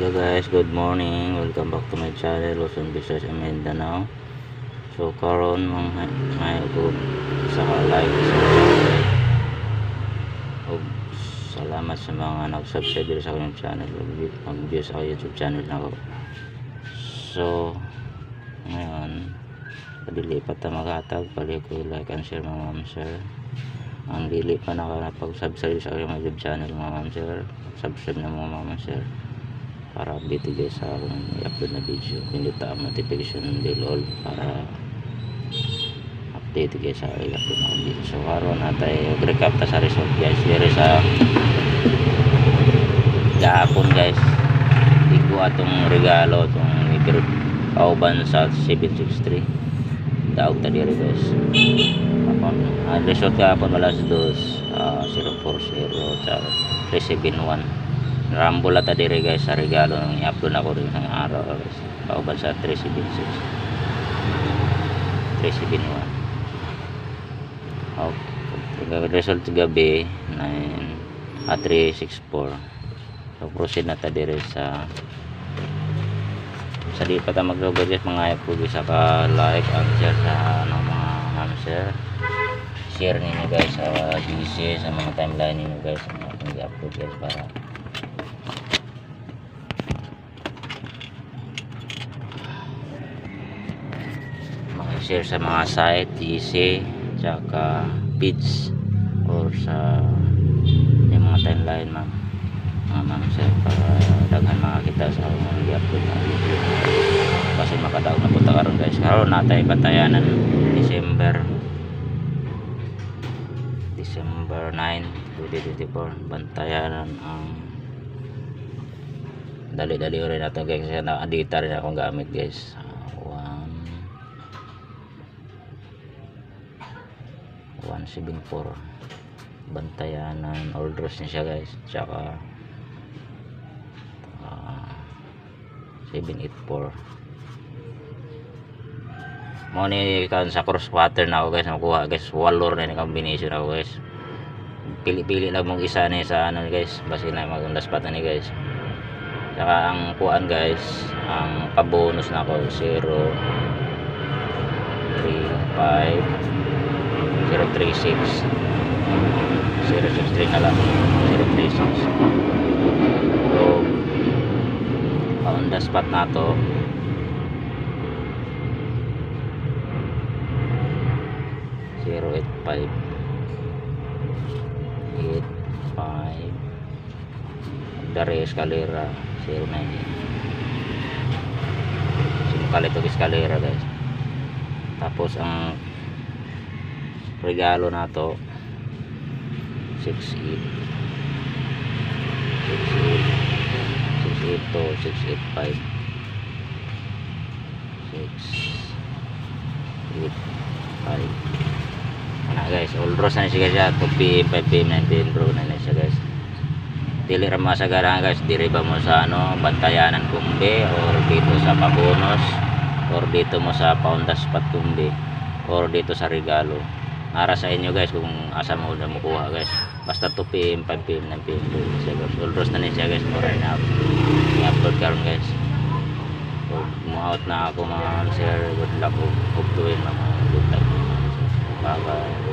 Hello guys, good morning. Welcome back to my channel, Luzon, Visayas, and Mindanao. So karon may ko sa like sa subscribe. Og salamat sa mga nag-subscribe sa akong channel, mag-view sa YouTube channel nako. So ngayon, padilipat ta maghatag, pali ko like and share mga ma'am sir. Ang dili pa nakapag-subscribe sa akong YouTube channel mga ma'am sir, subscribe na mga ma'am sir para update guys sa akong i-upload na video. Pindot ang notification bell all para update guys sa i-upload na video. So karon natay recap ta sa result guys diri sa gahapon guys. Igo atong regalo atong kauban sa 763 daog ta diri guys. Kapon result gahapon wala sa 040 sa 371 rambol ata dire guys sa regalo ng i-upload ako rin ng araw guys. Kauban sa 371 okay. Result gabi 364. So proceed na ta dire sa di pa ta mag-login guys, mga po sa ka like and share sa mga ma'am sir, share ninyo guys sa GC sa mga timeline ninyo guys ang ating i-upload guys para share sa mga site, GC, tsaka page or sa yung mga timeline mga ma'am sir para daghan makakita sa mga i-upload na video kasi makadaog na punta karon guys. Karon natay batayanan December 9, 2024 bantayanan ang dali-dali rin nato guys kasi na-data rin akong gamit guys. 174 bantayanan orders niya siya guys, tsaka 784 mo ni kan sa cross quarter na ako guys, nakuha guys walor na ni combination ako guys. Pili-pili lang mong isa ni sa ano guys, basi na magundas pa ni guys. Tsaka ang kuan guys, ang pabonus na ako 0 3 5 036 063 na lang 036. So on the spot na to 085 dari eskalera 098 simukal ito eskalera guys. Tapos ang regalo na to 68 to 685 na guys. All draws na siya guys, 2 PM, 5 PM, 9 PM draw na siya guys. Dili ra masagaran guys, diri ba mo sa ano bantayanan kumbe or dito sa pabonus or dito mo sa paundas pat kumbe or dito sa regalo. Ara sa inyo guys kung asa mo na makuha guys. Basta 2 PM, 5 PM, 9 PM siya guys. All draws na siya guys, more na i-upload karon guys. So mo-out na ako mga sir, good luck ug tuwin mga good luck. Bye bye.